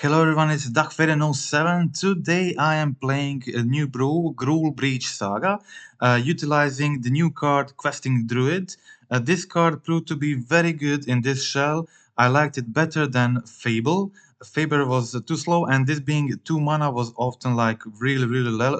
Hello everyone, it's Darkfeden07. Today I am playing a new brew, Gruul Breach Saga, utilizing the new card Questing Druid. This card proved to be very good in this shell. I liked it better than Fable. Fable was too slow, and this being 2 mana was often like really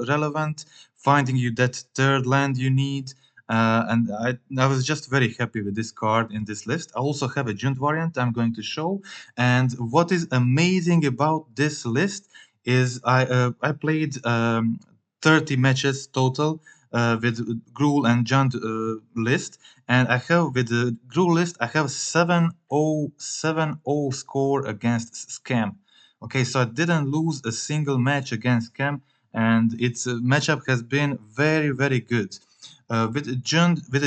relevant, finding you that third land you need. And I was just very happy with this card in this list. I also have a Junt variant I'm going to show. And what is amazing about this list is I played 30 matches total with Gruul and Junt list, and I have with the Gruul list I have 7-0 score against Scam. Okay, so I didn't lose a single match against Scam, and its matchup has been very good. With the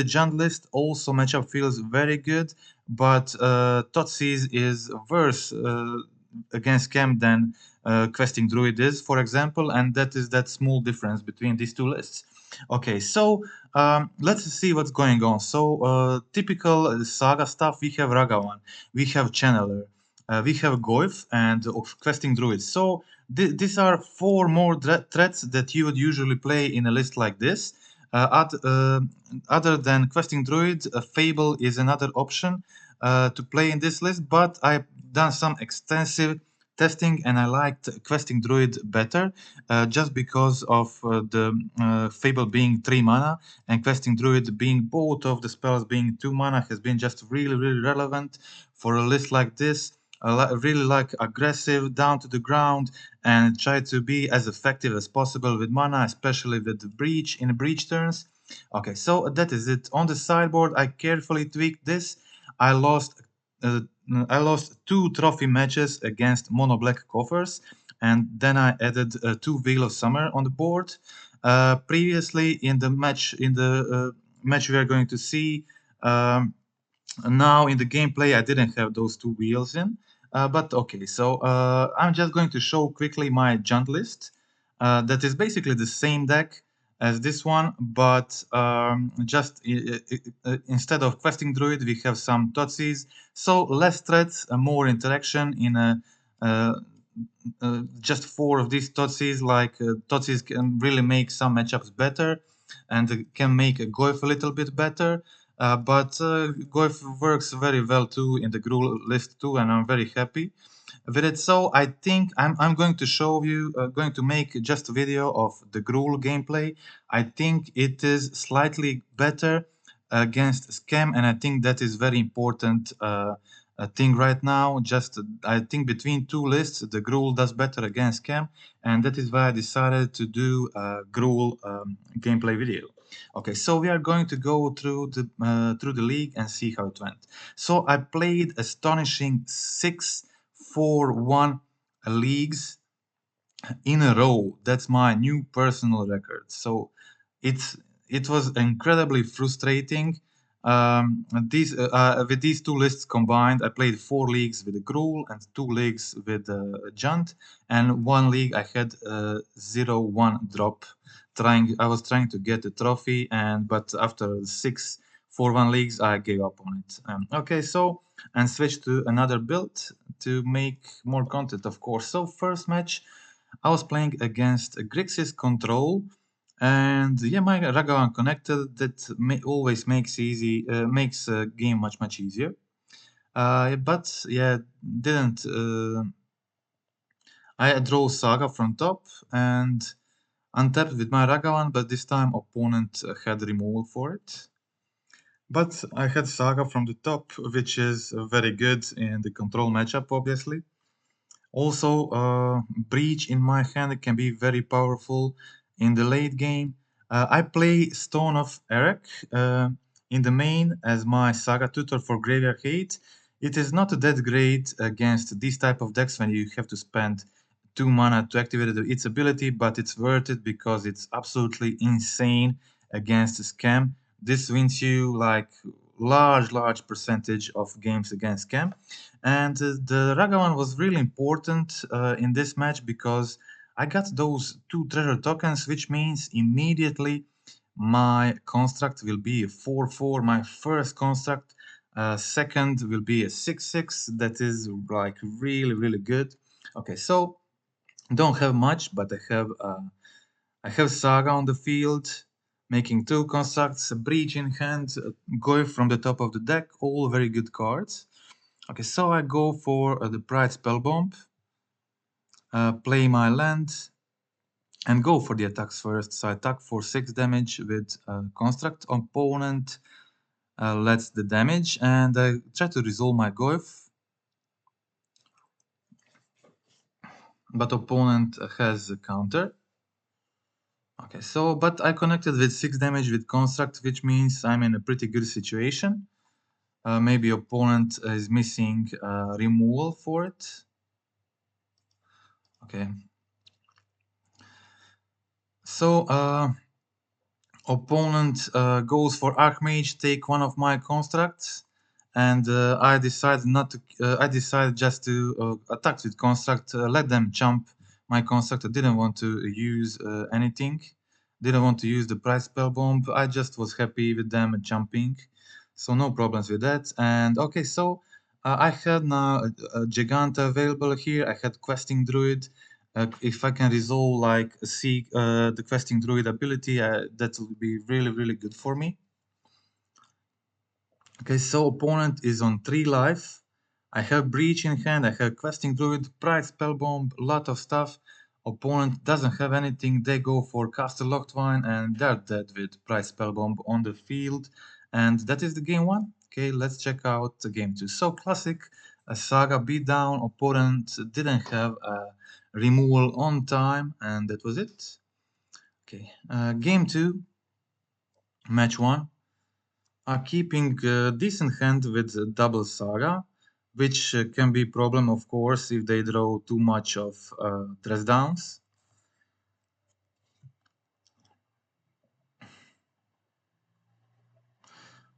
Junt list, also matchup feels very good, but Totsis is worse against Cam than Questing Druid is, for example, and that is that small difference between these two lists. Okay, so let's see what's going on. So typical Saga stuff, we have Ragavan, we have Channeler, we have Goyf and Questing Druid. So these are 4 more threats that you would usually play in a list like this. Other than Questing Druid, Fable is another option to play in this list, but I've done some extensive testing and I liked Questing Druid better just because of the Fable being 3 mana and Questing Druid being both of the spells being 2 mana has been just really relevant for a list like this. I really like aggressive, down to the ground, and try to be as effective as possible with mana, especially with the breach in breach turns. Okay, so that is it. On the sideboard, I carefully tweaked this. I lost 2 trophy matches against mono black coffers, and then I added 2 Veil of Summer on the board. Previously in the match we are going to see. Now in the gameplay I didn't have those 2 wheels in, but okay, so I'm just going to show quickly my Junt list. That is basically the same deck as this one, but just instead of Questing Druid we have some Totsis, so less threats, more interaction in a just 4 of these Totsis. Like Totsis can really make some matchups better and can make a Goyf a little bit better. But Goyf works very well too in the Gruul list too, and I'm very happy with it. So I think I'm going to show you, going to make just a video of the Gruul gameplay. I think it is slightly better against Scam, and I think that is very important thing right now. Just I think between 2 lists, the Gruul does better against Scam, and that is why I decided to do a Gruul gameplay video. Okay, so we are going to go through the league and see how it went. So I played astonishing 6-4-1 leagues in a row. That's my new personal record. So it was incredibly frustrating. With these 2 lists combined, I played 4 leagues with the Gruul and 2 leagues with Junt, and 1 league I had 0-1 drop. I was trying to get a trophy, but after 6-4-1 leagues, I gave up on it. Okay, so and switched to another build to make more content, of course. So first match, I was playing against Grixis Control, and yeah, my Ragavan connected. That always makes game much easier. But yeah, didn't. I draw Saga from top and untapped with my Ragavan, but this time opponent had removal for it. But I had Saga from the top, which is very good in the control matchup, obviously. Also, Breach in my hand can be very powerful in the late game. I play Stone of Erech in the main as my Saga tutor for Graveyard Hate. It is not that great against these type of decks when you have to spend 2 mana to activate its ability, but it's worth it because it's absolutely insane against Scam. This wins you like large percentage of games against Scam. And the Ragavan was really important in this match because I got those 2 treasure tokens, which means immediately my construct will be a 4-4, my first construct. Second will be a 6-6, that is like really good. Okay, so don't have much, but I have Saga on the field, making 2 constructs, a Breach in hand, Goyf from the top of the deck, all very good cards. Okay, so I go for the Pyrite Spellbomb, play my land, and go for the attacks first. So I attack for 6 damage with construct. Opponent lets the damage, and I try to resolve my Goyf. But opponent has a counter. Okay, so, but I connected with 6 damage with construct, which means I'm in a pretty good situation. Maybe opponent is missing removal for it. Okay. So, opponent goes for Archmage, take one of my constructs, and I decided not to. I decided just to attack with construct, let them jump my construct. I didn't want to use anything. Didn't want to use the Pyrite Spellbomb. I just was happy with them jumping, so no problems with that. And okay, so I had now a Giganta available here. I had Questing Druid. If I can resolve like see the Questing Druid ability, that will be really good for me. Okay, so opponent is on 3 life. I have Breach in hand, I have Questing Druid, Pyrite Spellbomb, lot of stuff. Opponent doesn't have anything, they go for Caster Lockwine and they're dead with Pyrite Spellbomb on the field. And that is the game 1. Okay, let's check out the game 2. So classic, a Saga beatdown, opponent didn't have removal on time, and that was it. Okay, game 2, match 1. Keeping a decent hand with double Saga, which can be problem, of course, if they draw too much of dress downs.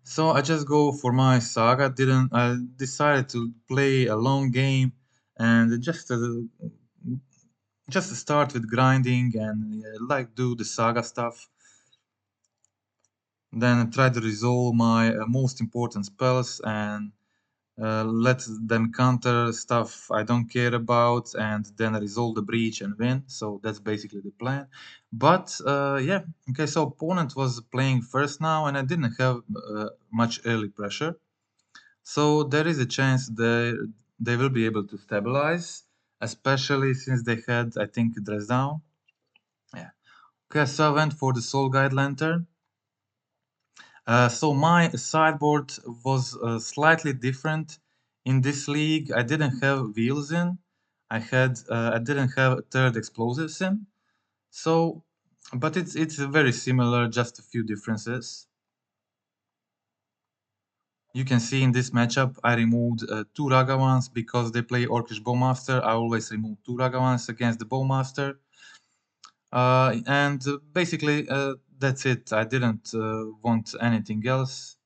So I just go for my Saga. I decided to play a long game and just start with grinding and like do the Saga stuff. Then try to resolve my most important spells and let them counter stuff I don't care about, and then resolve the breach and win. So that's basically the plan. But yeah, okay, so opponent was playing first now, and I didn't have much early pressure. So there is a chance they will be able to stabilize, especially since they had, I think, dress down. Yeah. Okay, so I went for the Soul Guide Lantern. So my sideboard was slightly different in this league. I didn't have wheels in. I didn't have third explosives in. So, but it's very similar, just a few differences. You can see in this matchup I removed 2 Ragavans because they play Orcish Bowmaster. I always remove 2 Ragavans against the Bowmaster. And basically that's it. I didn't want anything else.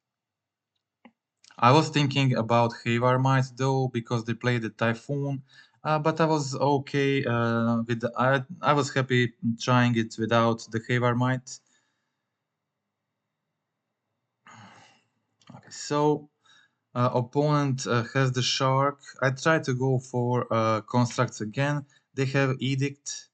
I was thinking about Haywire Mite though, because they played the Typhoon, but I was okay with I was happy trying it without the Haywire Mite. Okay, so opponent has the Shark. I try to go for constructs again. They have Edict.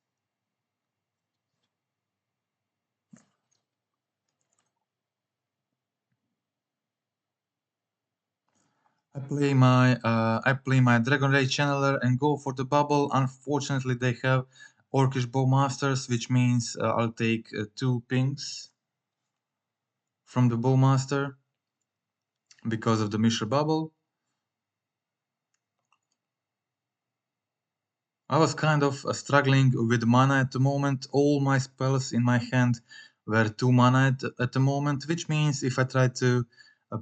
I play my Dragon Ray Channeler and go for the bubble. Unfortunately, they have Orcish Bowmasters, which means I'll take 2 pings from the Bowmaster because of the Mishra bubble. I was kind of struggling with mana at the moment. All my spells in my hand were 2 mana at the moment, which means if I try to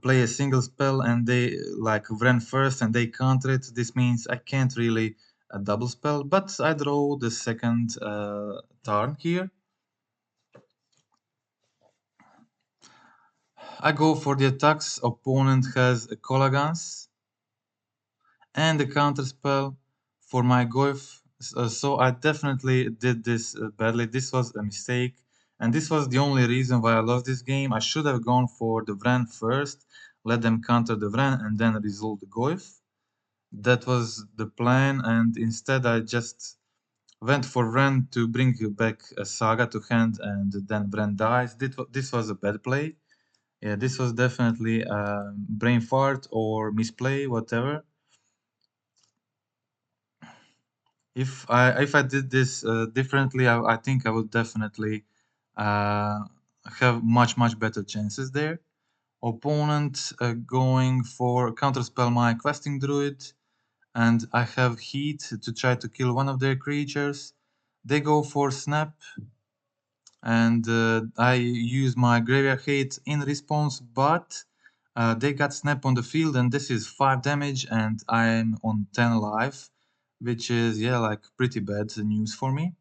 play a single spell and they like Wrenn first and they counter it, this means I can't really double spell, but I draw the second turn here. I go for the attacks. Opponent has a Kolagans and a counter spell for my Goyf. So I definitely did this badly. This was a mistake. And this was the only reason why I lost this game. I should have gone for the Wrenn first, let them counter the Wrenn, and then resolve the Goyf. That was the plan, and instead I just went for Wrenn to bring back a Saga to hand, and then Wrenn dies. This was a bad play. Yeah, this was definitely a brain fart or misplay, whatever. If I did this differently, I think I would definitely uh, have much better chances there. Opponent going for counterspell my Questing Druid, and I have Heat to try to kill one of their creatures. They go for Snap, and I use my Graveyard Hate in response, but they got Snap on the field, and this is 5 damage, and I'm on 10 life, which is, yeah, like pretty bad news for me.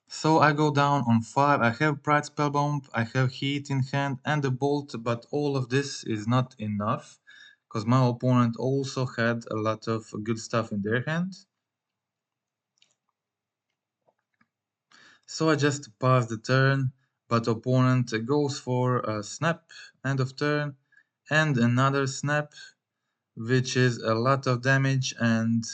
So I go down on 5, I have Pyrite Spellbomb, I have Heat in hand and a Bolt, but all of this is not enough, because my opponent also had a lot of good stuff in their hand. So I just pass the turn, but opponent goes for a Snap, end of turn, and another Snap, which is a lot of damage, and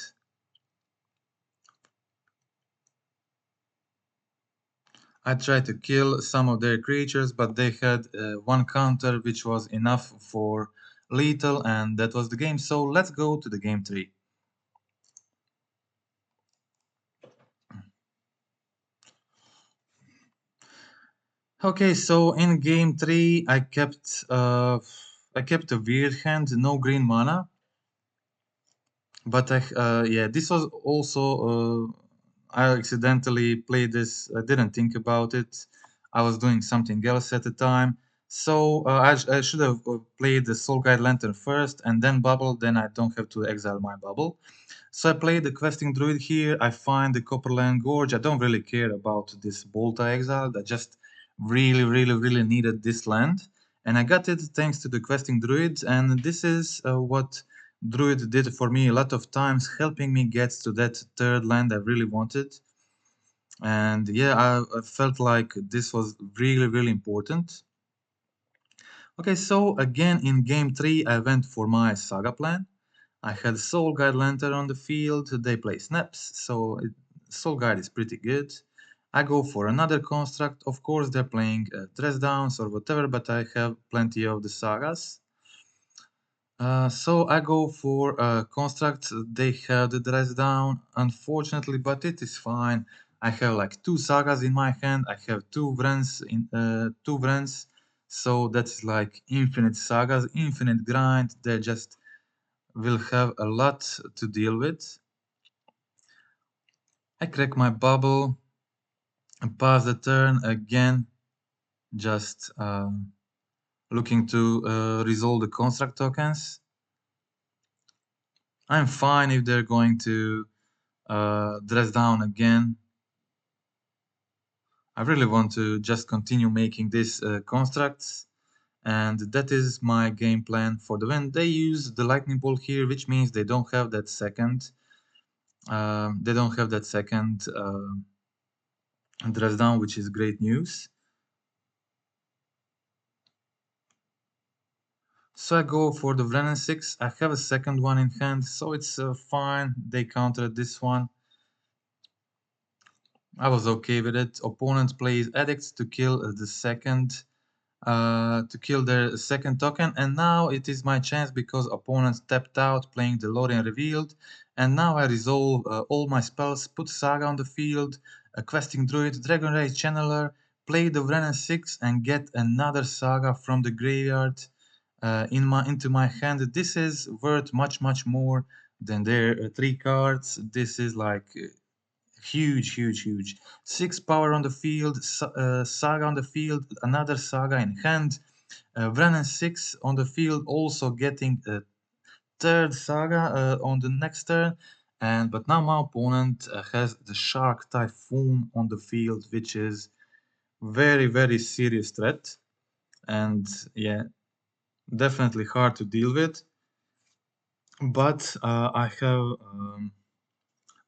I tried to kill some of their creatures, but they had one counter which was enough for lethal, and that was the game. So let's go to the game 3. Okay, so in game 3 I kept a weird hand, no green mana. But yeah, this was also I accidentally played this. I didn't think about it. I was doing something else at the time. So I should have played the Soul Guide Lantern first and then Bubble. Then I don't have to exile my Bubble. So I played the Questing Druid here. I find the Copperline Gorge. I don't really care about this Bolta exile. I just really needed this land. And I got it thanks to the Questing Druids. And this is what Druid did for me a lot of times, helping me get to that third land I really wanted. And yeah, I felt like this was really important. Okay, so again in game 3 I went for my Saga plan. I had Soul Guide Lantern on the field, they play Snaps, so Soul Guide is pretty good. I go for another construct, of course they're playing Dress Downs or whatever, but I have plenty of the Sagas. So I go for construct. They have the dress down, unfortunately, but it is fine. I have like 2 sagas in my hand. I have 2 Wrenns in 2 Wrenns, so that's like infinite sagas, infinite grind. They just will have a lot to deal with. I crack my bubble and pass the turn again, just looking to resolve the construct tokens. I'm fine if they're going to dress down again. I really want to just continue making these constructs, and that is my game plan for the win. They use the lightning bolt here, which means they don't have that second. Dress down, which is great news. So I go for the Wrenn and Six. I have a second one in hand, so it's fine. They countered this one. I was okay with it. Opponent plays Edicts to kill their second token, and now it is my chance because opponents tapped out playing the Lorien Revealed, and now I resolve all my spells, put Saga on the field, a Questing Druid, Dragon Ray Channeler, play the Wrenn and Six, and get another Saga from the graveyard into my hand. This is worth much more than their 3 cards. This is like huge. 6 power on the field, Saga on the field, another Saga in hand. Wrenn and Six on the field, also getting a third Saga on the next turn. But now my opponent has the Shark Typhoon on the field, which is very serious threat. And yeah, definitely hard to deal with. But I have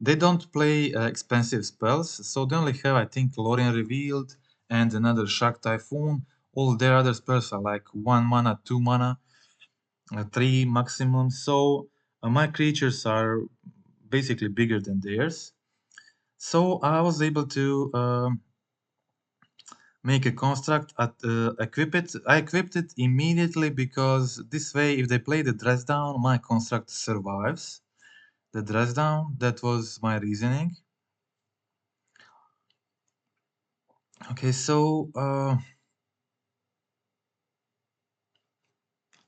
they don't play expensive spells, so they only have, I think, Lorien Revealed and another Shark Typhoon. All their other spells are like 1 mana, 2 mana, 3 maximum. So My creatures are basically bigger than theirs. So I was able to make a construct, equip it. I equipped it immediately because this way, if they play the dress down, my construct survives the dress down. That was my reasoning. Okay, so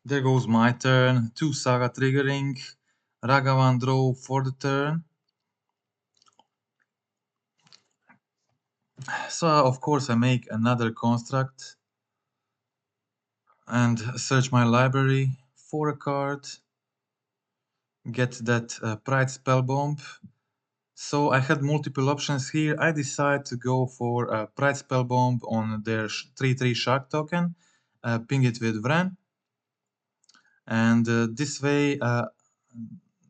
there goes my turn. 2 Saga triggering. Ragavan draw for the turn. So of course I make another construct and search my library for a card. Get that Pyrite Spellbomb. So I had multiple options here. I decided to go for a Pyrite Spellbomb on their 3/3 Shark token, ping it with Wrenn, and this way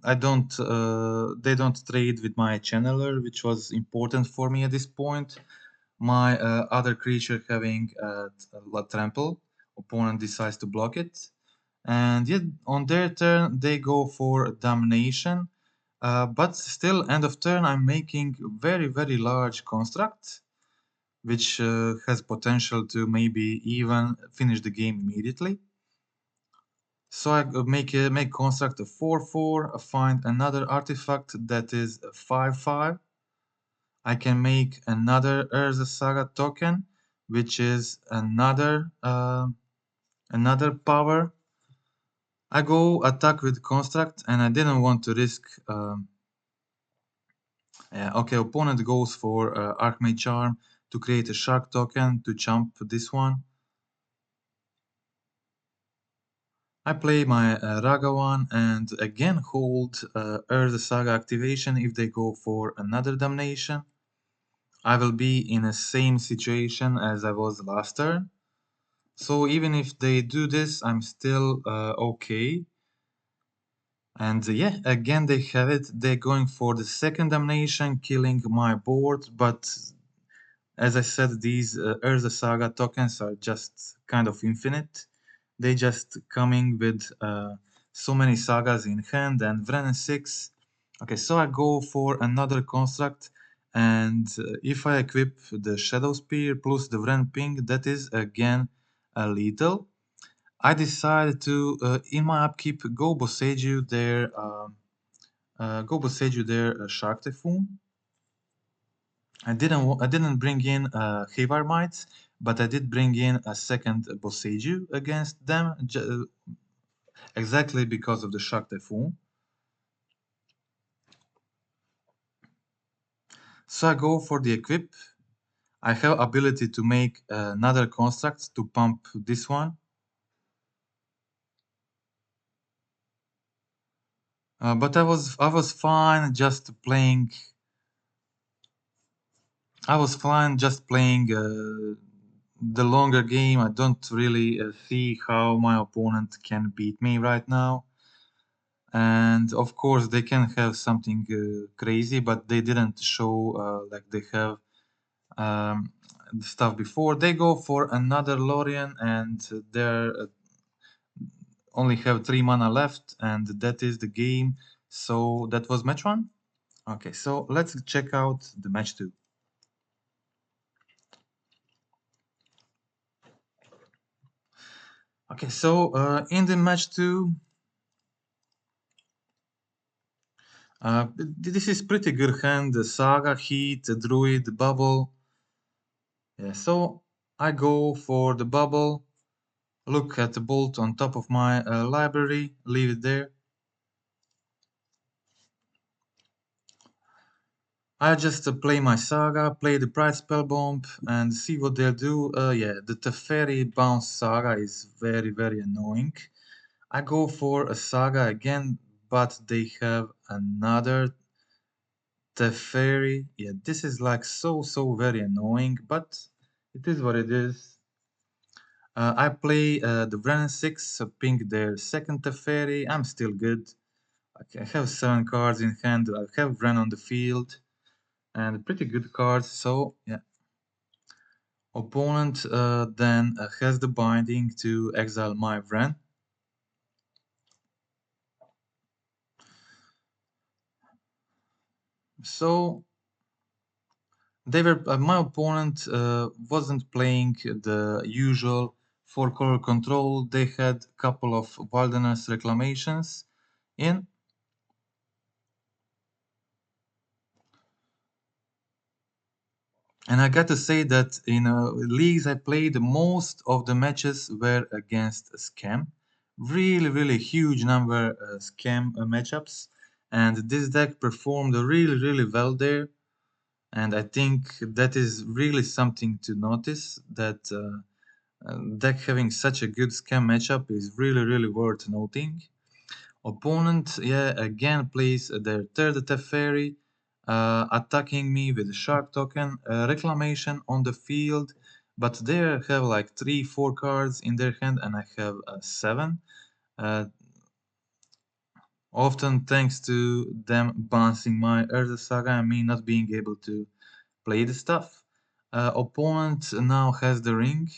they don't trade with my channeler, which was important for me at this point. My other creature having a trample, opponent decides to block it, and yet on their turn they go for domination. But still, end of turn, I'm making very large construct, which has potential to maybe even finish the game immediately. So I make construct a 4/4, find another artifact that is a 5/5. I can make another Urza Saga token, which is another power. I go attack with construct, and I didn't want to risk. Okay, opponent goes for Archmage Charm to create a shark token to jump this one. I play my Ragavan and again hold Urza Saga activation if they go for another damnation. I will be in the same situation as I was last turn. So even if they do this, I'm still okay. And yeah, again they have it. They're going for the second damnation, killing my board, but as I said, these Urza Saga tokens are just kind of infinite. They just coming with so many sagas in hand, and Wrenn and Six. Okay, so I go for another construct, and if I equip the Shadow Spear plus the Wrenn Ping, that is again lethal. I decided to, in my upkeep, go Boseiju their Shark Typhoon. I didn't bring in Haywire Mite, but I did bring in a second Boseiju against them, exactly because of the Shark Typhoon. So I go for the equip. I have ability to make another construct to pump this one. But I was fine just playing. I was fine just playing the longer game. I don't really see how my opponent can beat me right now. And of course they can have something crazy, but they didn't show like they have the stuff before. They go for another Lorien, and they're only have 3 mana left, and that is the game. So that was match 1. Okay, so let's check out the match 2. Okay, so in the match 2, this is pretty good hand. The Saga, Heat, Druid, Bubble. Yeah, so I go for the Bubble. Look at the bolt on top of my library, leave it there. I just play my Saga, play the Pyrite Spellbomb, and see what they'll do. Yeah, the Teferi bounce Saga is very annoying. I go for a Saga again, but they have another Teferi. Yeah, this is like so very annoying, but it is what it is. I play the Wrenn and Six, ping their second Teferi. I'm still good. I have 7 cards in hand. I have Wrenn on the field, and pretty good cards. So yeah, opponent then has the binding to exile my Wrenn. So they were my opponent wasn't playing the usual 4-color control. They had a couple of wilderness reclamations in. And I got to say that in leagues I played, most of the matches were against Scam. Really huge number Scam matchups. And this deck performed really well there. And I think that is really something to notice, that deck having such a good Scam matchup is really worth noting. Opponent, yeah, again plays their third Teferi, attacking me with a Shark token, Reclamation on the field, but they have like 3-4 cards in their hand and I have 7. Uh, Often thanks to them bouncing my Urza Saga and me not being able to play the stuff. Opponent now has the ring.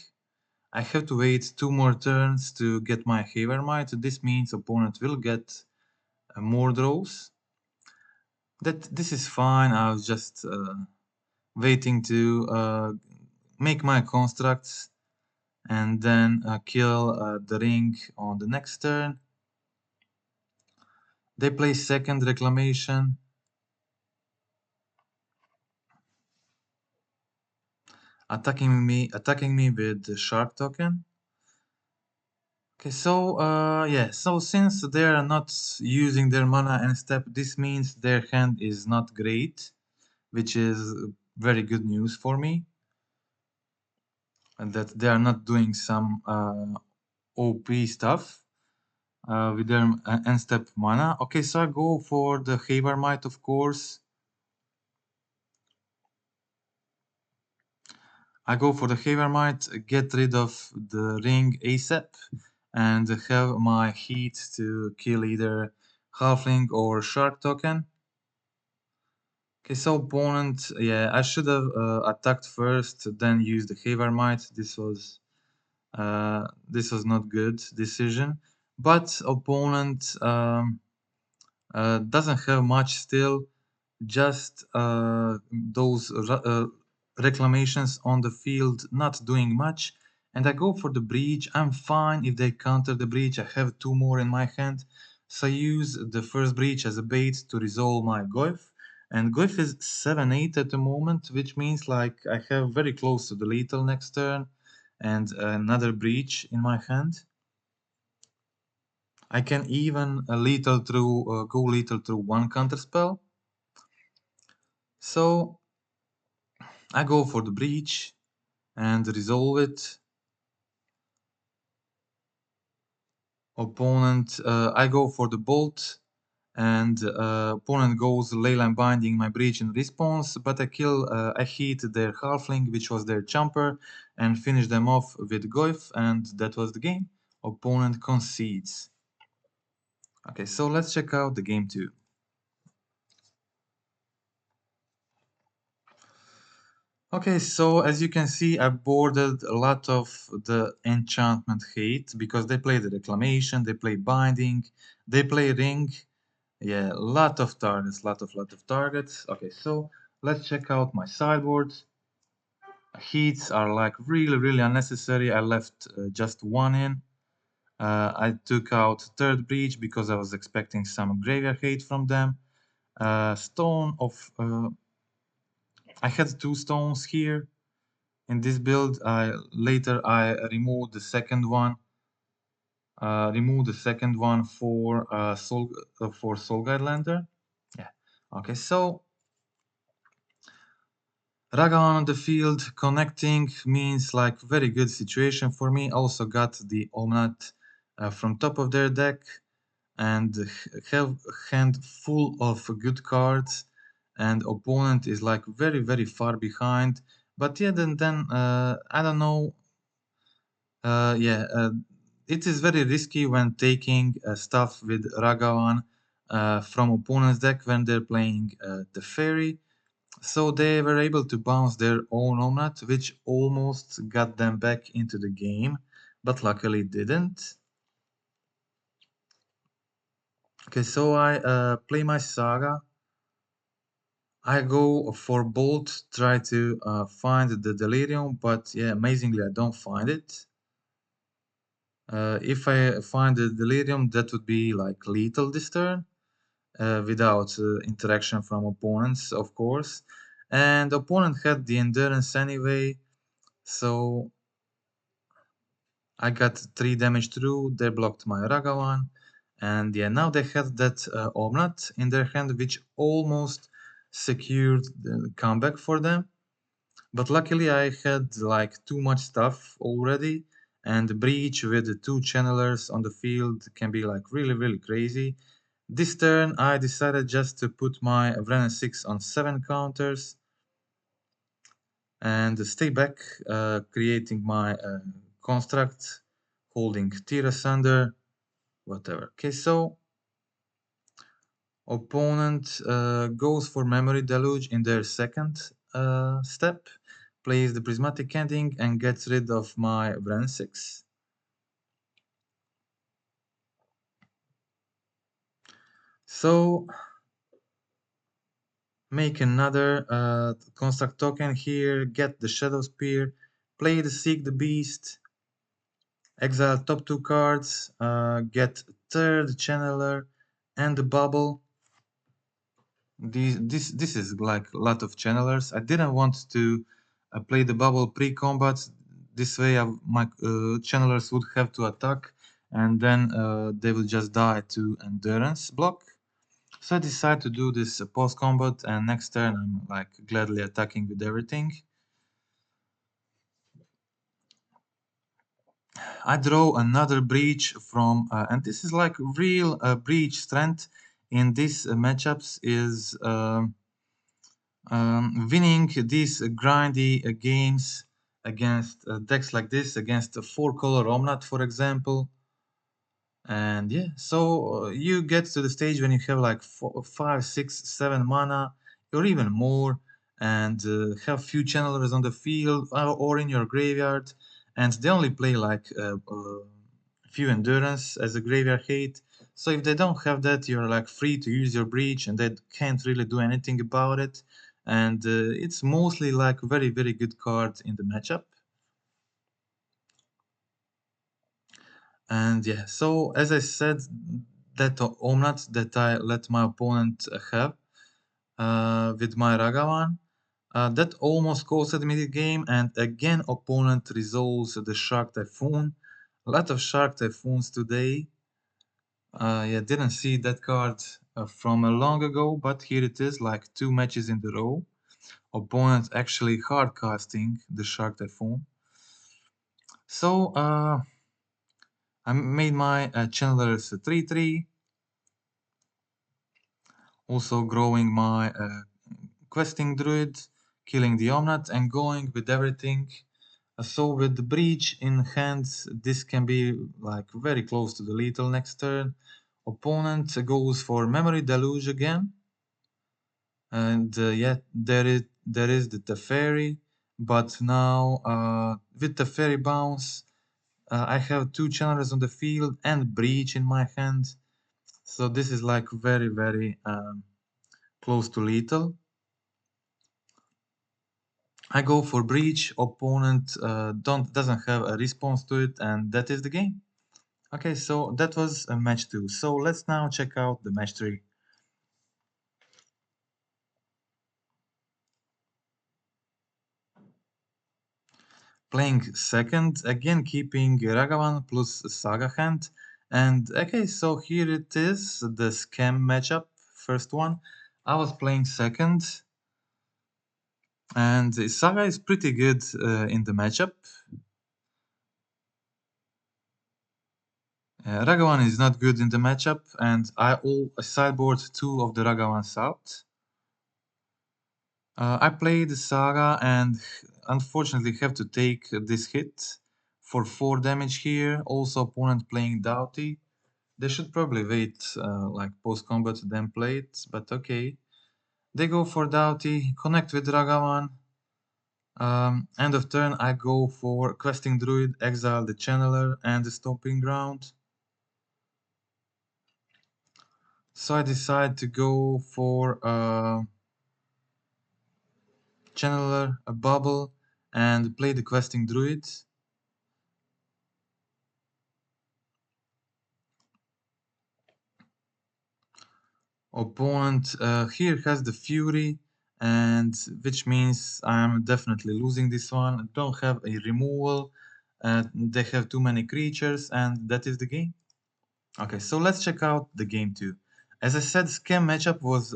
I have to wait 2 more turns to get my Haywire Mite. This means opponent will get more draws. This is fine. I was just waiting to make my constructs and then kill the ring on the next turn. They play second reclamation. Attacking me with the shark token. Okay, so yeah, so since they are not using their mana and step, this means their hand is not great, which is very good news for me. And that they are not doing some OP stuff with their end step mana. Okay, so I go for the Haywire Mite, of course. I go for the Haywire Mite, get rid of the ring ASAP, and have my heat to kill either Halfling or Shark token. Okay, so opponent, yeah, I should have attacked first, then used the Haywire Mite. This was not good decision, but opponent doesn't have much still, just those reclamations on the field not doing much, and I go for the breach. I'm fine if they counter the breach. I have 2 more in my hand, so I use the first breach as a bait to resolve my Goyf, and Goyf is 7-8 at the moment, which means like I have very close to the lethal next turn and another breach in my hand. I can even go lethal through 1 counter spell. So I go for the breach and resolve it. Opponent, I go for the bolt, and opponent goes Leyline Binding my breach in response, but I hit their halfling, which was their jumper, and finish them off with Goyf, and that was the game. Opponent concedes. Okay, so let's check out the game 2. Okay, so as you can see, I boarded a lot of the enchantment hate because they play the reclamation, they play binding, they play ring. Yeah, lot of targets, lot of targets. Okay, so let's check out my sideboard. Heats are like really unnecessary. I left just 1 in. I took out third breach because I was expecting some graveyard hate from them. Stone of I had 2 stones here. In this build, later I removed the second one. For Soul Guide Lander. Yeah. Okay, so Ragavan on the field connecting means like very good situation for me. Also got the Omnat from top of their deck and have hand full of good cards, and opponent is like very far behind. But yeah, then I don't know. It is very risky when taking stuff with Ragavan from opponent's deck when they're playing the Fairy. So they were able to bounce their own Omnat, which almost got them back into the game, but luckily didn't. Okay, so I play my Saga. I go for Bolt, try to find the Delirium, but yeah, amazingly I don't find it. If I find the Delirium, that would be like lethal this turn, without interaction from opponents, of course. And opponent had the Endurance anyway, so I got 3 damage through, they blocked my Ragavan, and yeah, now they had that Omnat in their hand, which almost secured the comeback for them. But luckily I had like too much stuff already, and Breach with the 2 channelers on the field can be like really crazy. This turn I decided just to put my Wrenn and Six on 7 counters and stay back, creating my construct, holding Tier Asunder, whatever. Okay, so opponent goes for Memory Deluge in their second step, plays the Prismatic Ending and gets rid of my Wrenn 6. So make another construct token here, get the Shadow Spear, play the Seek the Beast, exile top 2 cards, get third Channeler and the Bubble. This is like a lot of channelers. I didn't want to play the bubble pre-combat. This way my channelers would have to attack and then they will just die to endurance block. So I decided to do this post-combat, and next turn I'm like gladly attacking with everything. I draw another breach from, and this is like real breach strength in these matchups is winning these grindy games against decks like this, against a 4-color Omnat, for example. And yeah, so you get to the stage when you have like 5, 6, 7 mana, or even more, and have few channelers on the field or in your graveyard, and they only play like few endurance as a graveyard hate. So if they don't have that, you're like free to use your breach, and they can't really do anything about it. And it's mostly like very good card in the matchup. And yeah, so as I said, that Omnat that I let my opponent have with my Ragavan, that almost costed me the game, and again opponent resolves the Shark Typhoon. A lot of Shark Typhoons today. Yeah, didn't see that card from a long ago, but here it is, like 2 matches in a row. Opponent actually hard casting the Shark Typhoon. So I made my channelers 3/3. Also growing my Questing Druid, killing the Omnat and going with everything. So with the Breach in hand, this can be like very close to the lethal next turn. Opponent goes for Memory Deluge again. And yeah, there is the Teferi, but now with Teferi bounce, I have 2 channelers on the field and Breach in my hand. So this is like very close to lethal. I go for Breach, opponent doesn't have a response to it, and that is the game. Okay, so that was match 2. So let's now check out the match 3. Playing second, again keeping Ragavan plus Saga hand. And okay, so here it is, the scam matchup, first one. I was playing second, and Saga is pretty good in the matchup. Ragavan is not good in the matchup, and I sideboard 2 of the Ragavans out. I played Saga and unfortunately have to take this hit for 4 damage here. Also opponent playing Doughty. They should probably wait like post-combat then play it, but okay. They go for Doughty, connect with Ragavan. End of turn I go for Questing Druid, exile the Channeler and the Stomping Ground. So I decide to go for Channeler, a Bubble, and play the Questing Druid. Opponent here has the Fury, and which means I'm definitely losing this one. I don't have a removal. They have too many creatures, and that is the game. Okay, so let's check out the game 2. As I said, Scam matchup was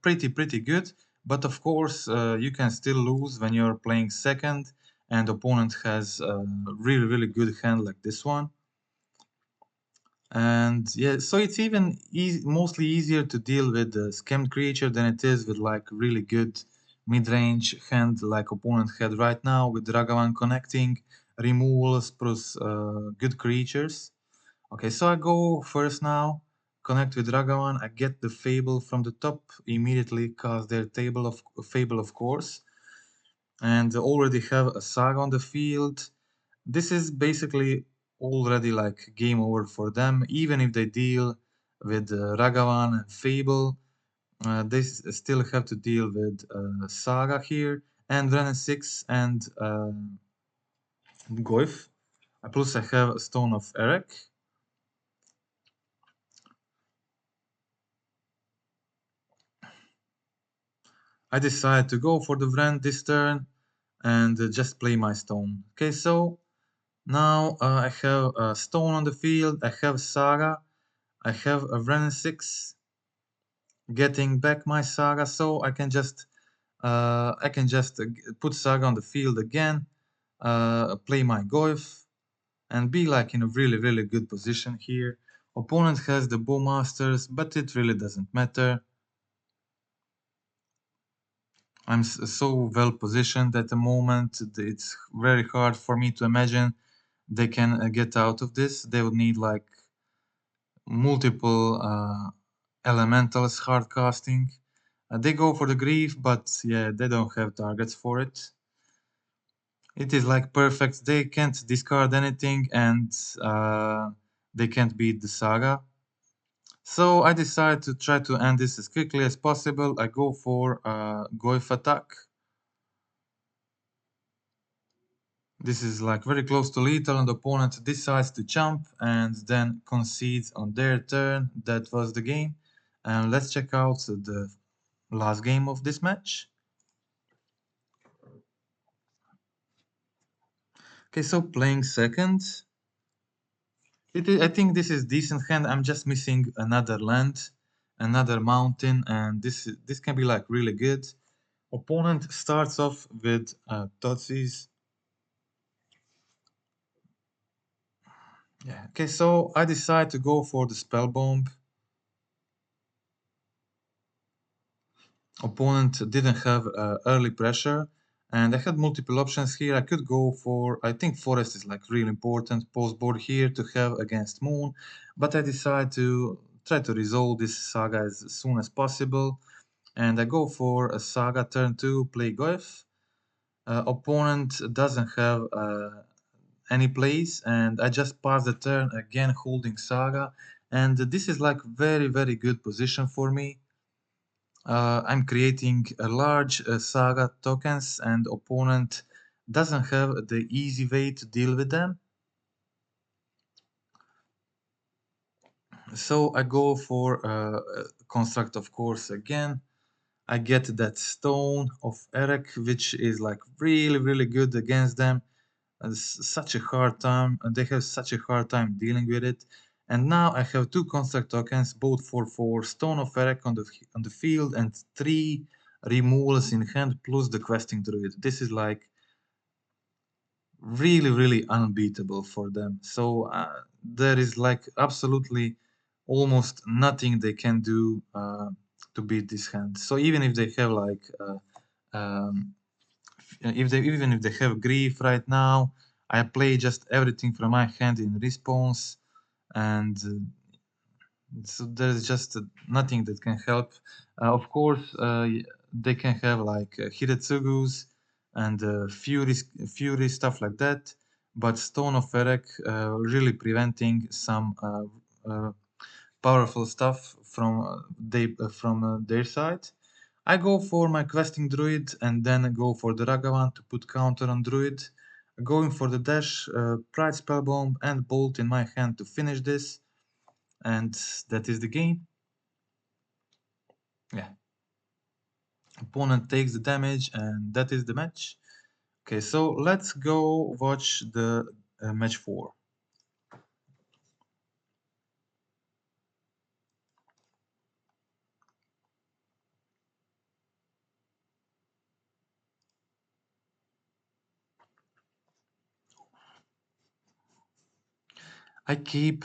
pretty good, but of course you can still lose when you're playing second and opponent has a really good hand like this one. And yeah, so it's even mostly easier to deal with the scammed creature than it is with like really good mid-range hand like opponent had right now with Ragavan connecting, removals plus good creatures. Okay, so I go first now, connect with Ragavan, I get the Fable from the top, immediately cast their Fable of course, and already have a Saga on the field. This is basically already like game over for them, even if they deal with Ragavan and Fable. They still have to deal with Saga here, and Wrenn and Six and Goyf. Plus I have Stone of Erech. I decide to go for the Wrenn this turn and just play my stone. Okay, so now I have a stone on the field, I have Saga, I have a Wrenn and Six, getting back my Saga, so I can just put Saga on the field again, play my Goyf, and be like in a really good position here. Opponent has the Bowmasters, but it really doesn't matter. I'm so well positioned at the moment. It's very hard for me to imagine they can get out of this. They would need like multiple elementals hard casting. They go for the grief, but yeah, they don't have targets for it. It is like perfect. They can't discard anything and they can't beat the Saga. So I decide to try to end this as quickly as possible. I go for Goyf attack. This is like very close to lethal and the opponent decides to jump and then concedes on their turn. That was the game. And let's check out the last game of this match. Okay, so playing second. I think this is decent hand. I'm just missing another land, another mountain, and this can be like really good. Opponent starts off with Totsis. Yeah. Okay, so I decide to go for the Spellbomb. Opponent didn't have early pressure, and I had multiple options here. I could go for, I think Forest is like really important post board here to have against Moon, but I decide to try to resolve this Saga as soon as possible, and I go for a Saga turn 2, play Goyf. Opponent doesn't have any plays, and I just pass the turn again holding Saga, and this is like very good position for me. I'm creating a large Saga tokens and opponent doesn't have the easy way to deal with them. So I go for construct of course again. I get that Stone of Erech, which is like really good against them. Such a hard time, and they have such a hard time dealing with it. And now I have two construct tokens, both for Stone of Erech on the field and 3 removals in hand plus the Questing Druid. This is like really unbeatable for them. So there is like absolutely almost nothing they can do to beat this hand. So even if they have like even if they have grief right now, I play just everything from my hand in response, and so there's just nothing that can help. Of course, they can have like Hiretsugus and Fury stuff like that, but Stone of Erech really preventing some powerful stuff from their side. I go for my Questing Druid and then go for the Ragavan to put counter on Druid. Going for the dash, Pyrite Spellbomb and Bolt in my hand to finish this. And that is the game. Yeah. Opponent takes the damage and that is the match. Okay, so let's go watch the match 4. I keep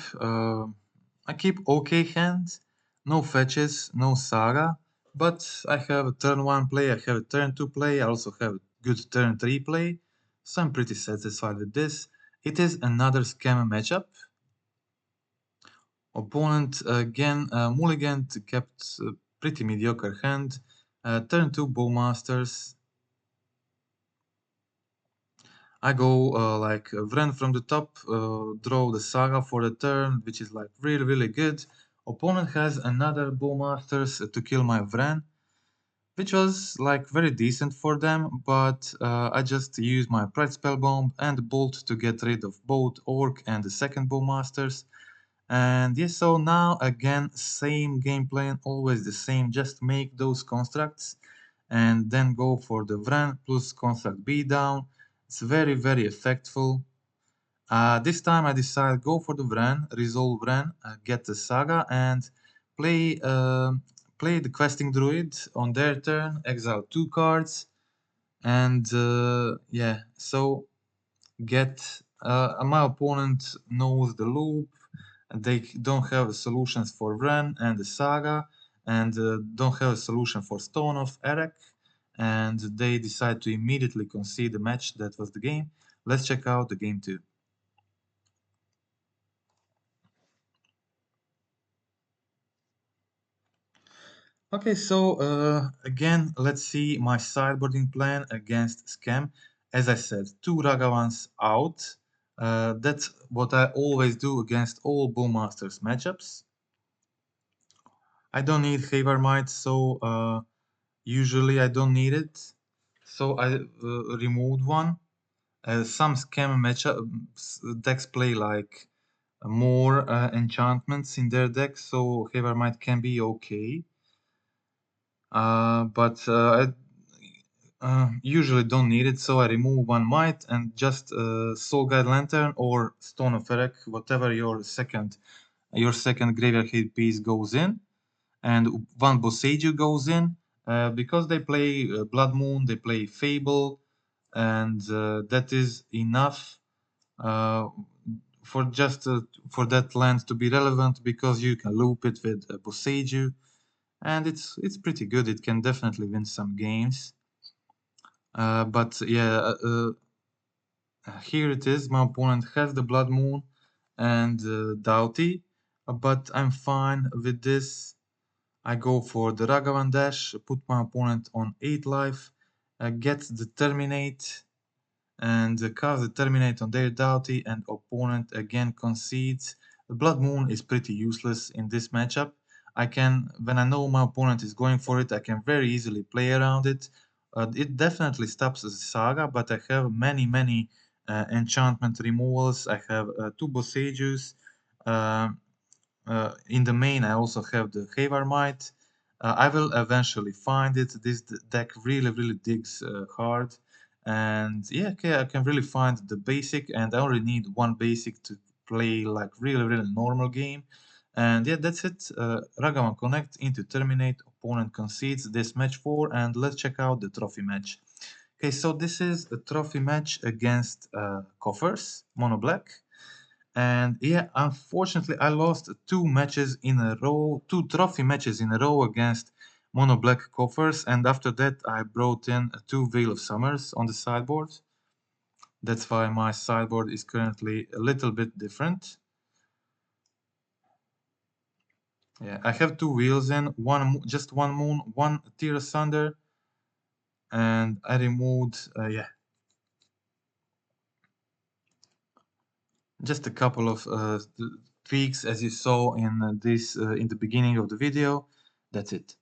okay hands, no fetches, no saga, but I have a turn 1 play, I have a turn 2 play, I also have a good turn 3 play, so I'm pretty satisfied with this. It is another scam matchup. Opponent again mulligan kept pretty mediocre hand. Turn 2 Bowmasters. I go like Wrenn from the top, draw the Saga for the turn, which is like really good. Opponent has another Bowmasters to kill my Wrenn, which was like very decent for them, but I just used my Pyrite Spellbomb and Bolt to get rid of both Orc and the second Bowmasters. And yes, so now again, same game plan, always the same, just make those constructs and then go for the Wrenn plus construct B down. It's very effectfful. This time I decide go for the Wrenn, resolve Wrenn, get the Saga and play play the Questing Druid on their turn, exile 2 cards and yeah, so get my opponent knows the loop. They don't have solutions for Wrenn and the Saga, and don't have a solution for Stone of Erech, and they decide to immediately concede the match. That was the game. Let's check out the game 2. Okay, so again, let's see my sideboarding plan against Scam. As I said, 2 Ragavans out. That's what I always do against all Bowmasters matchups. I don't need Haywire Mite, so usually I don't need it. So I removed one. Some Scam matchup decks play like more enchantments in their deck, so Haywire Mite can be okay. But I usually don't need it, so I remove one Might and just Soul Guide Lantern or Stone of Erech, whatever your second graveyard hit piece goes in, and one Boseiju goes in. Because they play Blood Moon, they play Fable, and that is enough uh, for just for that land to be relevant because you can loop it with Boseiju, and it's pretty good. It can definitely win some games. But yeah, here it is. My opponent has the Blood Moon and Doughty, but I'm fine with this. I go for the Ragavan dash, put my opponent on 8 life, get the Terminate, and cast the Terminate on their Doughty, and opponent again concedes. The Blood Moon is pretty useless in this matchup. When I know my opponent is going for it, I can very easily play around it. It definitely stops the Saga, but I have many enchantment removals. I have 2 Boseijus. In the main, I also have the Haywire Mite. I will eventually find it. This deck really digs hard. And yeah, okay, I can really find the basic, and I only need one basic to play like really normal game. And yeah, that's it. Ragavan Connect into Terminate, opponent concedes this match 4, and let's check out the trophy match. Okay, so this is a trophy match against Coffers, Mono Black. And yeah, unfortunately, I lost 2 trophy matches in a row against Mono Black Coffers, and after that, I brought in 2 Veil of Summers on the sideboard. That's why my sideboard is currently a little bit different. Yeah, I have 2 wheels in, just one moon, one Tear Asunder, and I removed, yeah, just a couple of tweaks as you saw in in the beginning of the video. That's it.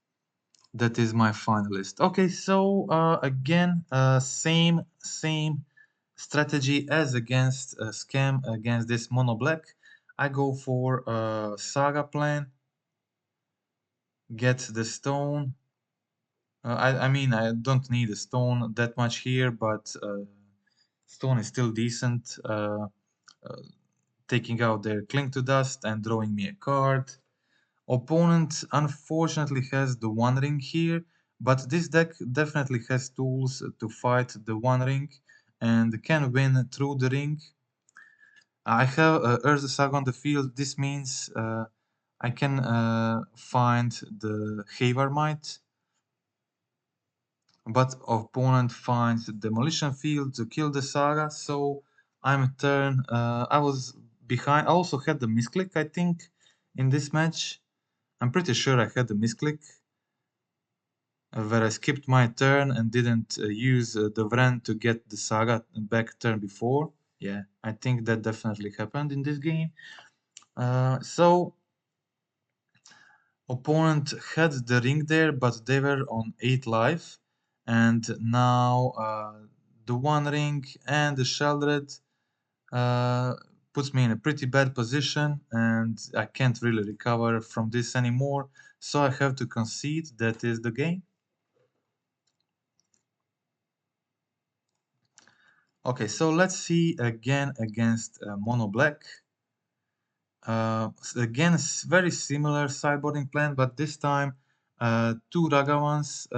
That is my finalist. Okay, so again, same strategy as against Scam against this mono black. I go for Saga plan, get the stone. I mean, I don't need a stone that much here, but stone is still decent. Taking out their Cling to Dust and drawing me a card. Opponent unfortunately has the One Ring here, but this deck definitely has tools to fight the One Ring and can win through the ring. I have Urza Saga on the field. This means I can find the Haywire Mite, but opponent finds Demolition Field to kill the Saga, so I'm a turn. I was behind. I also had the misclick, I think, in this match. I'm pretty sure I had the misclick, where I skipped my turn and didn't use the Wrenn to get the Saga back turn before. Yeah, I think that definitely happened in this game. So opponent had the ring there, but they were on 8 life, and now the One Ring and the Sheldred puts me in a pretty bad position, and I can't really recover from this anymore, so I have to concede. That is the game. Okay, so let's see again against Mono Black. Again, very similar sideboarding plan, but this time two Ragavans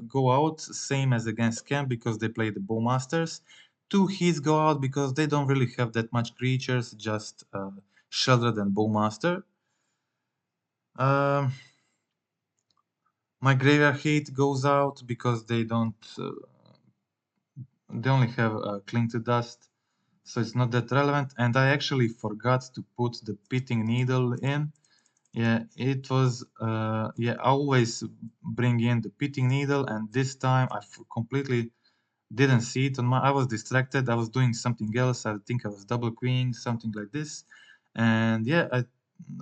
go out, same as against Camp because they play the Bowmasters. Two Heats go out because they don't really have that much creatures, just Sheldred and Bowmaster. My Graveyard Hate goes out because they don't. They only have Cling to Dust, so it's not that relevant. And I actually forgot to put the Pitting Needle in. Yeah, it was. Yeah, I always bring in the Pitting Needle, and this time I completely didn't see it on my. I was distracted. I was doing something else. I think I was double queening, something like this, and yeah, I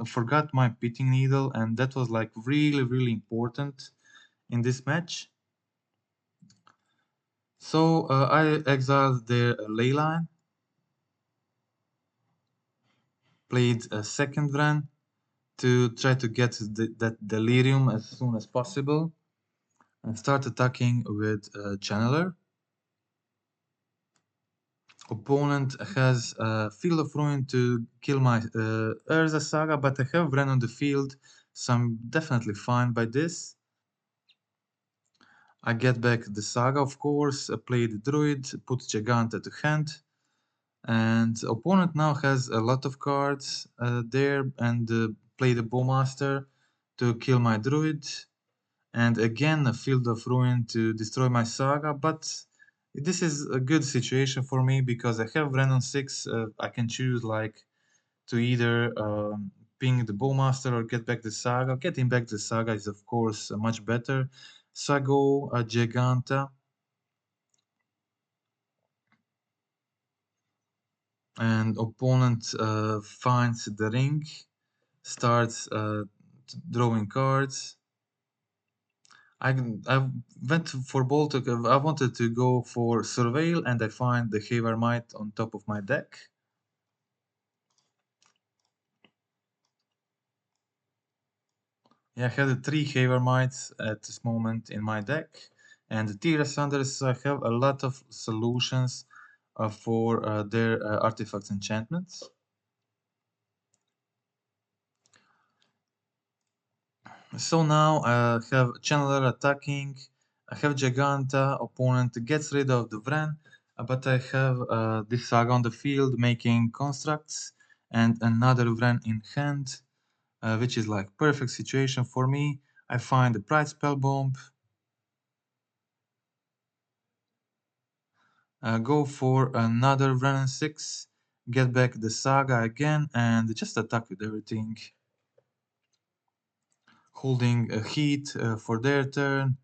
forgot my Pitting Needle, and that was like really important in this match. So I exiled their Leyline, played a second Wrenn to try to get that Delirium as soon as possible, and start attacking with Channeler. Opponent has Field of Ruin to kill my Urza Saga, but I have Wrenn on the field, so I'm definitely fine by this. I get back the Saga, of course, play the Druid, put Giganta to hand, and opponent now has a lot of cards there, and play the Bowmaster to kill my Druid, and again a Field of Ruin to destroy my Saga, but this is a good situation for me because I have Wrenn and Six. I can choose like to either ping the Bowmaster or get back the Saga. Getting back the Saga is of course much better, so I go Giganta. And opponent finds the ring, starts drawing cards. I went for bolt. I wanted to go for Surveil, and I find the Haywire Mite on top of my deck. Yeah, I had 3 Haywire Mites at this moment in my deck, and the Tira Sanders, I have a lot of solutions for their artifacts enchantments. So now I have Channeler attacking, I have Giganta, opponent gets rid of the Wrenn, but I have this Saga on the field making constructs and another Wrenn in hand, which is like perfect situation for me. I find the Pyrite Spellbomb, go for another Wrenn and Six, get back the Saga again, and just attack with everything. Holding a Heat for their turn,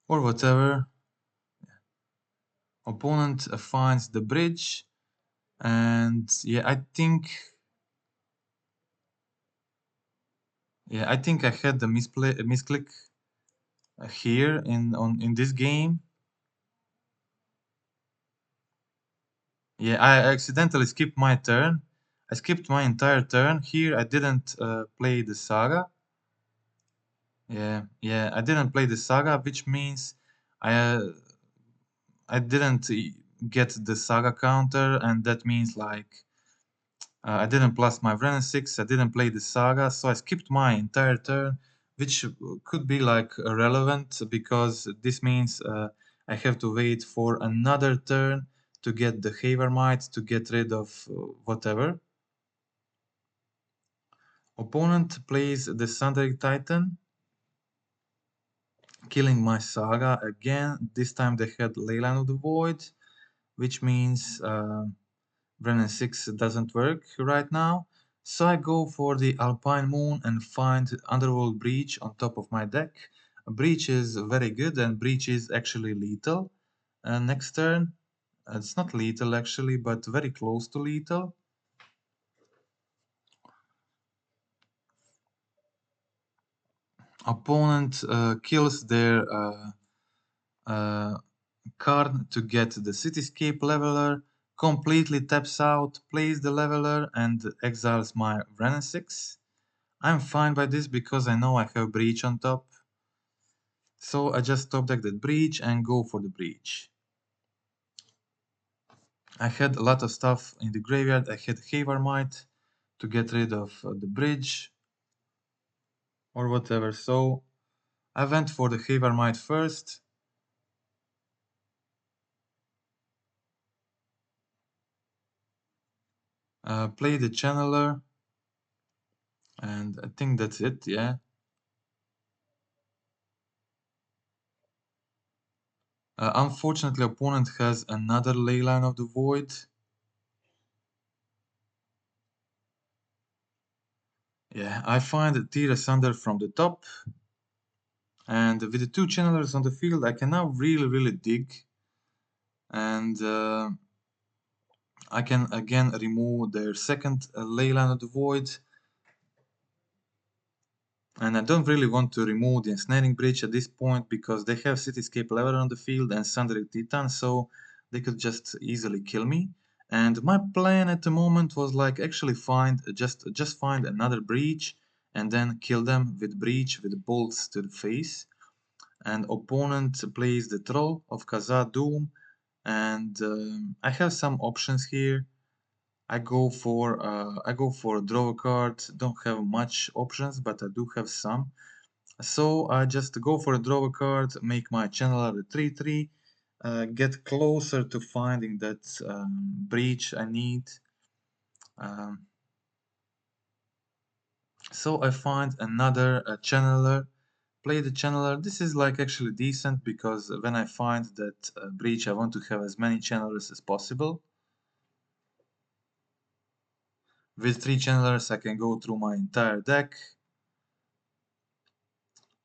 or whatever. Opponent finds the bridge, and yeah, I think Yeah, I think I had the misclick here in this game. Yeah, I accidentally skipped my turn. I skipped my entire turn. Here I didn't play the Saga. Yeah, I didn't play the Saga, which means I I didn't get the Saga counter, and that means like I didn't plus my Wrenn and Six, I didn't play the Saga, so I skipped my entire turn, which could be like relevant because this means I have to wait for another turn to get the Haywire Mite to get rid of whatever. Opponent plays the Sundering Titan, killing my Saga again. This time they had Leyline of the Void, which means Wrenn and Six doesn't work right now. So I go for the Alpine Moon and find Underworld Breach on top of my deck. Breach is very good and Breach is actually lethal. Next turn, it's not lethal actually, but very close to lethal. Opponent kills their card to get the Cityscape Leveler, completely taps out, plays the Leveler, and exiles my Wrenn and Six. I'm fine by this because I know I have Breach on top. So I just top deck that Breach and go for the Breach. I had a lot of stuff in the graveyard. I had Haywire Mite to get rid of the bridge or whatever. So I went for the Haywire Mite first. Play the Channeler. And I think that's it, yeah. Unfortunately, opponent has another Leyline of the Void. Yeah, I find Tear Asunder from the top. And with the two channelers on the field, I can now really dig. And I can again remove their second Leyline of the Void. And I don't really want to remove the Ensnaring Bridge at this point because they have Cityscape Leveler on the field and Sundering Titan, so they could just easily kill me. And my plan at the moment was like actually just find another breach and then kill them with breach with bolts to the face. And opponent plays the Troll of Khazad Doom, and I have some options here. I go for draw a card. Don't have much options, but I do have some. So I just go for a draw a card, make my channeler a 3/3, get closer to finding that breach I need. Um, so I find another channeler, play the channeler. This is like actually decent because when I find that breach, I want to have as many channelers as possible. With 3 channelers, I can go through my entire deck.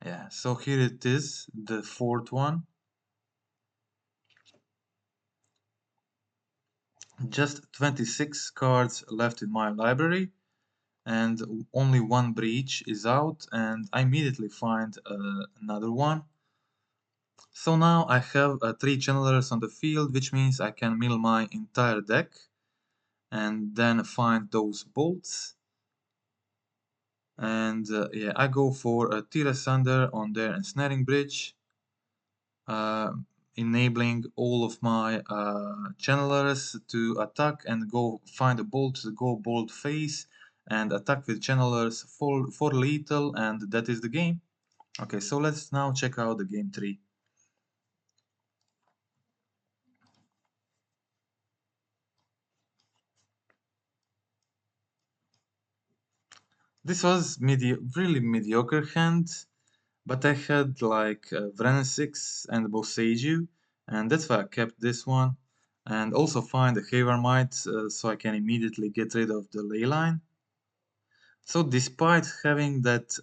Yeah, so here it is, the fourth one. Just 26 cards left in my library, and only one breach is out, and I immediately find another one. So now I have 3 channelers on the field, which means I can mill my entire deck and then find those bolts. And yeah, I go for a Tear Asunder on their Ensnaring Bridge, enabling all of my channelers to attack and go find a bolt to go bolt face and attack with channelers for lethal, and that is the game. Okay, so let's now check out the game 3. This was really mediocre hand, but I had like Wrenn and Six and Boseiju, and that's why I kept this one. And also find the Haywire Mite so I can immediately get rid of the Leyline. So despite having that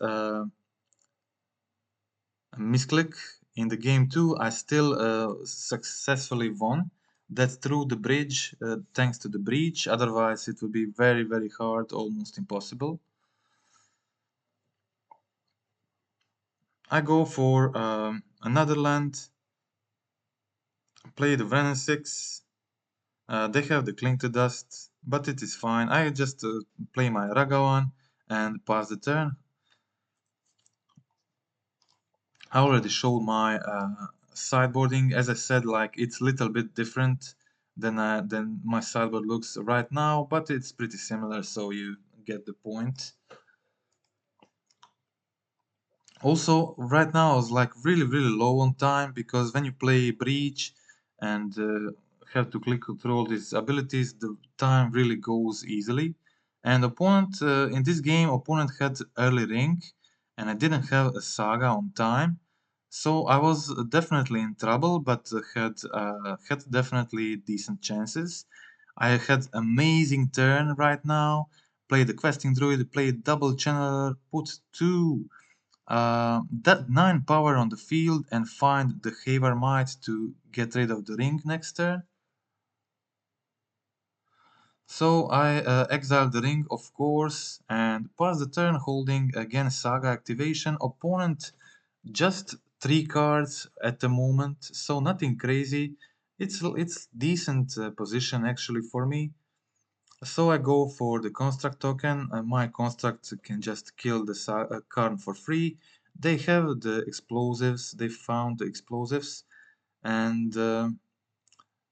misclick in the game 2, I still successfully won. That's through the bridge, thanks to the breach. Otherwise, it would be very hard, almost impossible. I go for another land, play the Wrenn and Six. They have the Cling to Dust, but it is fine. I just play my Ragavan and pass the turn. I already showed my sideboarding. As I said, like it's a little bit different than my sideboard looks right now, but it's pretty similar, so you get the point. Also, right now I was like really low on time because when you play Breach and have to click through all these abilities, the time really goes easily. And opponent in this game, opponent had early ring, and I didn't have a Saga on time, so I was definitely in trouble, but had definitely decent chances. I had amazing turn right now. Played the Questing Druid, played double channeler, put two that 9 power on the field and find the Haywire Mite to get rid of the ring next turn. So I exile the ring, of course, and pass the turn holding again Saga activation. Opponent just 3 cards at the moment, so nothing crazy. It's decent position actually for me. So I go for the construct token. My construct can just kill the card for free. They have the explosives. They found the explosives, and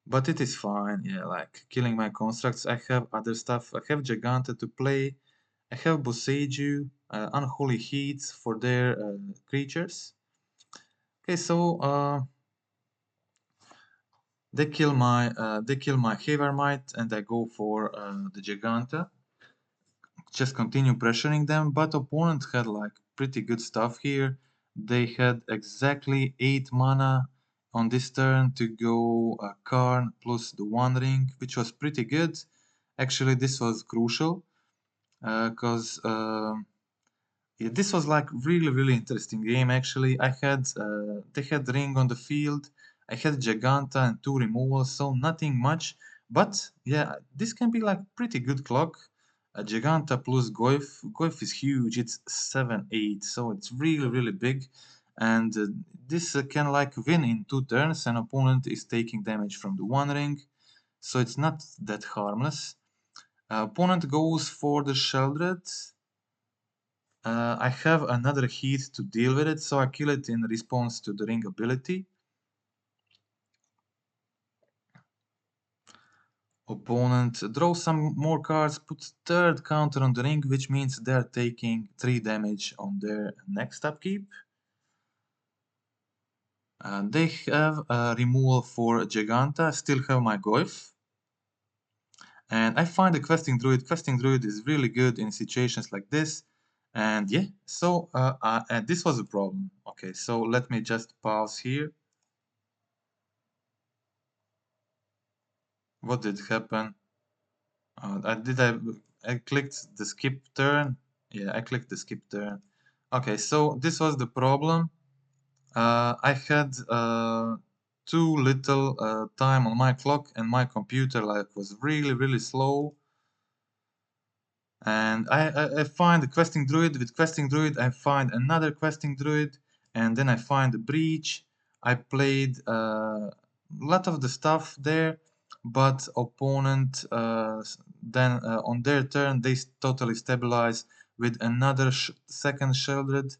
but it is fine. Yeah, like killing my constructs. I have other stuff. I have Giganta to play. I have Boseiju, Unholy Heat for their creatures. Okay, so they kill my Haywire Mite, and I go for the Giganta. Just continue pressuring them, but opponent had like pretty good stuff here. They had exactly 8 mana on this turn to go Karn plus the One Ring, which was pretty good. Actually, this was crucial because yeah, this was like really interesting game. Actually, I had they had Ring on the field. I had Giganta and 2 removals, so nothing much. But yeah, this can be like pretty good clock. Giganta plus Goyf. Goyf is huge. It's 7/8, so it's really big. And this can like win in 2 turns. An opponent is taking damage from the One Ring, so it's not that harmless. Opponent goes for the Sheldred. I have another heat to deal with it, so I kill it in response to the ring ability. Opponent draws some more cards, puts third counter on the ring, which means they're taking 3 damage on their next upkeep. They have a removal for Giganta, still have my Goyf. And I find the Questing Druid. Questing Druid is really good in situations like this. And yeah, so this was a problem. Okay, so let me just pause here. What did happen? I clicked the skip turn. Yeah, I clicked the skip turn. Okay, so this was the problem. I had too little time on my clock, and my computer like was really slow. And I find the Questing Druid. With Questing Druid, I find another Questing Druid, and then I find the Breach. I played a lot of the stuff there, but opponent then on their turn they totally stabilize with another second Sheldred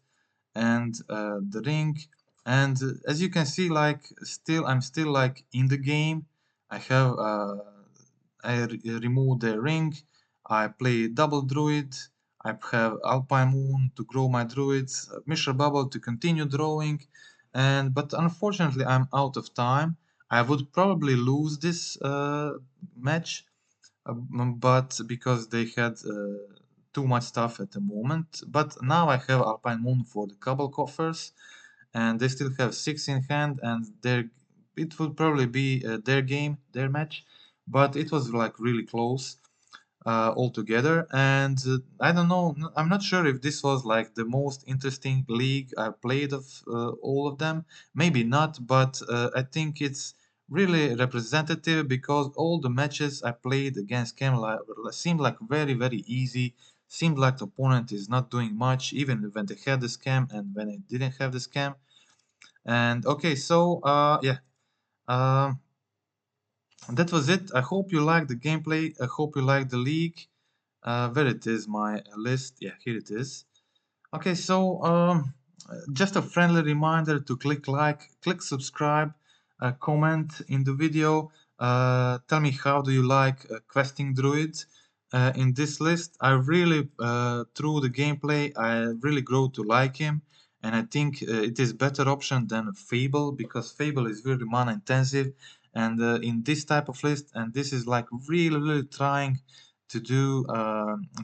and the ring. And as you can see, like I'm still like in the game. I have remove the ring. I play double druid. I have Alpine Moon to grow my druids, Mishra Bubble to continue drawing, and but unfortunately I'm out of time. I would probably lose this match, but because they had too much stuff at the moment. But now I have Alpine Moon for the Cobble Coffers, and they still have 6 in hand, and it would probably be their game, their match, but it was like really close altogether. And I don't know, I'm not sure if this was like the most interesting league I played of all of them. Maybe not, but I think it's really representative because all the matches I played against Cam seemed like very easy, seemed like the opponent is not doing much, even when they had the scam and when it didn't have the scam. And okay, so yeah, that was it. I hope you liked the gameplay. I hope you liked the league. Where it is, my list? Yeah, here it is. Okay, so just a friendly reminder to click like, click subscribe, comment in the video. Tell me how do you like Questing Druids in this list. I really, through the gameplay, I really grow to like him, and I think it is better option than Fable, because Fable is very mana intensive, and in this type of list, and this is like really trying to do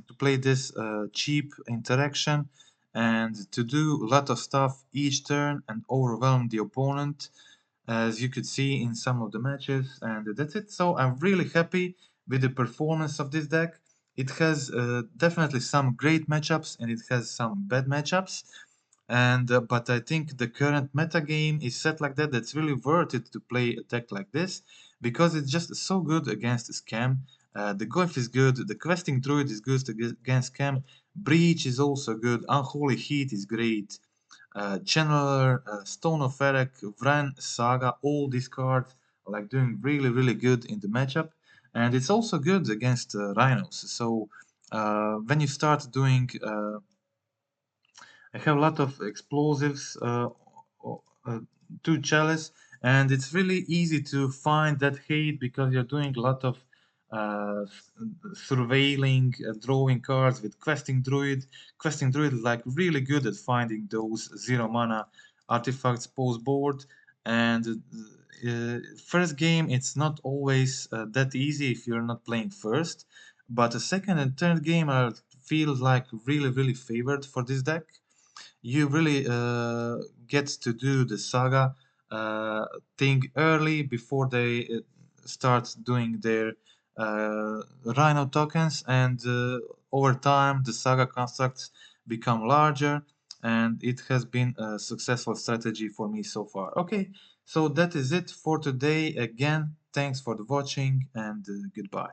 to play this cheap interaction and to do a lot of stuff each turn and overwhelm the opponent, as you could see in some of the matches. And that's it. So I'm really happy with the performance of this deck. It has definitely some great matchups and it has some bad matchups. And but I think the current meta game is set like that. That's really worth it to play a deck like this, because it's just so good against scam. The Goyf is good. The Questing Druid is good against scam. Breach is also good. Unholy Heat is great. Channeler, Stone of Erech, Wrenn, Saga, all these cards are like doing really good in the matchup, and it's also good against Rhinos. So when you start doing I have a lot of explosives, two chalice, and it's really easy to find that hate because you're doing a lot of uh, surveilling, drawing cards with Questing Druid. Questing Druid is like really good at finding those 0 mana artifacts post board, and first game it's not always that easy if you're not playing first, but the second and third game are feel like really favored for this deck. You really get to do the saga thing early before they start doing their Rhino tokens, and over time the saga constructs become larger, and it has been a successful strategy for me so far. Okay, so that is it for today. Again, thanks for the watching, and goodbye.